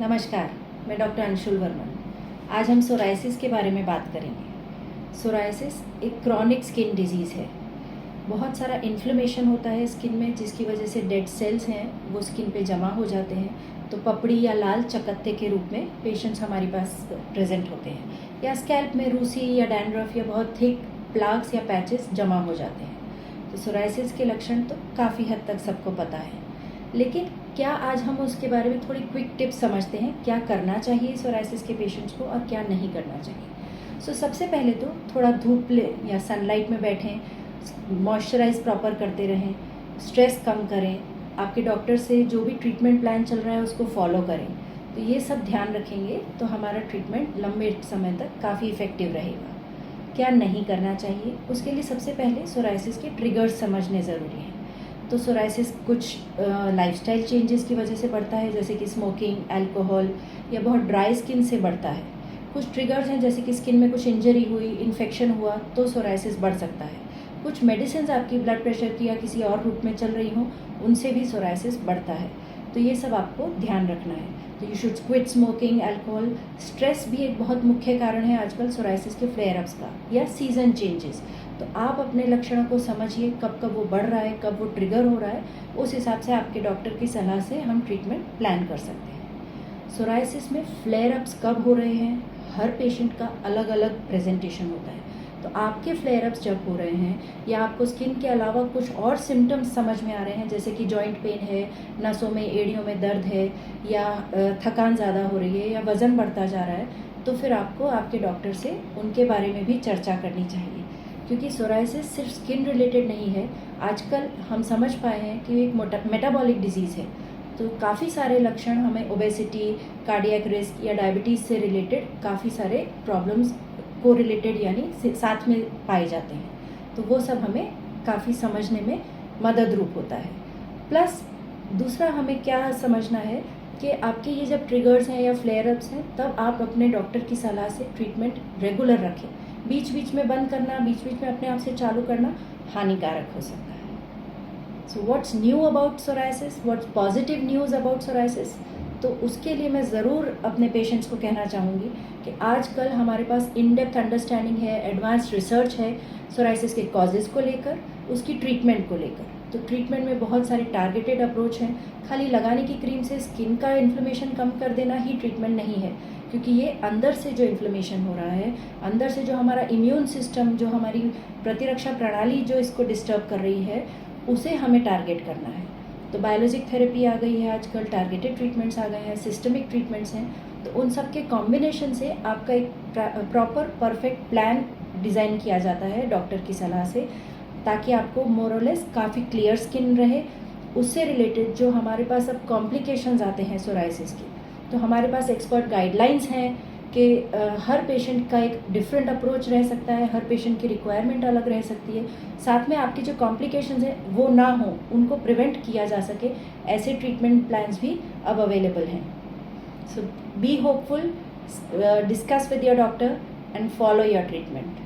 नमस्कार, मैं डॉक्टर अंशुल वर्मन। आज हम सोराइसिस के बारे में बात करेंगे। सोराइसिस एक क्रॉनिक स्किन डिजीज़ है। बहुत सारा इन्फ्लेमेशन होता है स्किन में, जिसकी वजह से डेड सेल्स हैं वो स्किन पे जमा हो जाते हैं, तो पपड़ी या लाल चकत्ते के रूप में पेशेंट्स हमारे पास प्रेजेंट होते हैं, या स्कैल्प में रूसी या डैंड्रफ या बहुत थिक प्लाग्स या पैचेस जमा हो जाते हैं। तो सोराइसिस के लक्षण तो काफ़ी हद तक सबको पता है, लेकिन क्या आज हम उसके बारे में थोड़ी क्विक टिप्स समझते हैं, क्या करना चाहिए सोराइसिस के पेशेंट्स को और क्या नहीं करना चाहिए। सबसे पहले तो थोड़ा धूप या सनलाइट में बैठें, मॉइस्चराइज प्रॉपर करते रहें, स्ट्रेस कम करें, आपके डॉक्टर से जो भी ट्रीटमेंट प्लान चल रहा है उसको फॉलो करें। तो ये सब ध्यान रखेंगे तो हमारा ट्रीटमेंट लंबे समय तक काफ़ी इफ़ेक्टिव रहेगा। क्या नहीं करना चाहिए, उसके लिए सबसे पहले सोराइसिस के ट्रिगर्स समझने ज़रूरी हैं। तो सोराइसिस कुछ लाइफस्टाइल चेंजेस की वजह से बढ़ता है, जैसे कि स्मोकिंग, अल्कोहल या बहुत ड्राई स्किन से बढ़ता है। कुछ ट्रिगर्स हैं, जैसे कि स्किन में कुछ इंजरी हुई, इन्फेक्शन हुआ तो सोराइसिस बढ़ सकता है। कुछ मेडिसिन आपकी ब्लड प्रेशर की या किसी और रूप में चल रही हो, उनसे भी सोराइसिस बढ़ता है। तो ये सब आपको ध्यान रखना है। तो you should quit smoking, alcohol. Stress भी एक बहुत मुख्य कारण है आजकल सोराइसिस के फ्लेयर अप्स का, या सीजन चेंजेस। तो आप अपने लक्षणों को समझिए, कब कब वो बढ़ रहा है, कब वो ट्रिगर हो रहा है, उस हिसाब से आपके डॉक्टर की सलाह से हम ट्रीटमेंट प्लान कर सकते हैं। सोराइसिस में फ्लेयर अप्स कब हो रहे हैं, हर पेशेंट का अलग अलग प्रेजेंटेशन होता है। तो आपके फ्लेयर अप्स जब हो रहे हैं या आपको स्किन के अलावा कुछ और सिम्टम्स समझ में आ रहे हैं, जैसे कि जॉइंट पेन है, नसों में, एड़ियों में दर्द है, या थकान ज़्यादा हो रही है, या वज़न बढ़ता जा रहा है, तो फिर आपको आपके डॉक्टर से उनके बारे में भी चर्चा करनी चाहिए। क्योंकि सोराइसिस सिर्फ स्किन रिलेटेड नहीं है, आजकल हम समझ पाए हैं कि एक मेटाबॉलिक डिजीज़ है। तो काफ़ी सारे लक्षण हमें ओबेसिटी, कार्डियक रिस्क या डायबिटीज़ से रिलेटेड काफ़ी सारे प्रॉब्लम्स को रिलेटेड यानी साथ में पाए जाते हैं। तो वो सब हमें काफ़ी समझने में मदद रूप होता है। प्लस दूसरा हमें क्या समझना है कि आपके ये जब ट्रिगर्स हैं या फ्लेयर अप्स हैं, तब आप अपने डॉक्टर की सलाह से ट्रीटमेंट रेगुलर रखें। बीच बीच में बंद करना, बीच बीच में अपने आप से चालू करना हानिकारक हो सकता है। So what's knew about psoriasis, what's positive news about psoriasis, तो उसके लिए मैं ज़रूर अपने पेशेंट्स को कहना चाहूँगी कि आजकल हमारे पास इन डेप्थ अंडरस्टैंडिंग है, एडवांस्ड रिसर्च है सोराइसिस के कॉजेज़ को लेकर, उसकी ट्रीटमेंट को लेकर। तो ट्रीटमेंट में बहुत सारे टारगेटेड अप्रोच हैं। खाली लगाने की क्रीम से स्किन का इन्फ्लेमेशन कम कर देना ही ट्रीटमेंट नहीं है, क्योंकि ये अंदर से जो इन्फ्लेमेशन हो रहा है, अंदर से जो हमारा इम्यून सिस्टम, जो हमारी प्रतिरक्षा प्रणाली जो इसको डिस्टर्ब कर रही है, उसे हमें टारगेट करना है। तो बायोलॉजिक थेरेपी आ गई है आजकल, टारगेटेड ट्रीटमेंट्स आ गए हैं, सिस्टमिक ट्रीटमेंट्स हैं। तो उन सब के कॉम्बिनेशन से आपका एक प्रॉपर परफेक्ट प्लान डिज़ाइन किया जाता है डॉक्टर की सलाह से, ताकि आपको मोर और लेस काफ़ी क्लियर स्किन रहे। उससे रिलेटेड जो हमारे पास अब कॉम्प्लिकेशंस आते हैं सोराइसिस की, तो हमारे पास एक्सपर्ट गाइडलाइंस हैं कि हर पेशेंट का एक डिफरेंट अप्रोच रह सकता है, हर पेशेंट की रिक्वायरमेंट अलग रह सकती है। साथ में आपकी जो कॉम्प्लिकेशंस हैं वो ना हो, उनको प्रिवेंट किया जा सके, ऐसे ट्रीटमेंट प्लान्स भी अब अवेलेबल हैं। So be hopeful, discuss with your doctor and follow your treatment.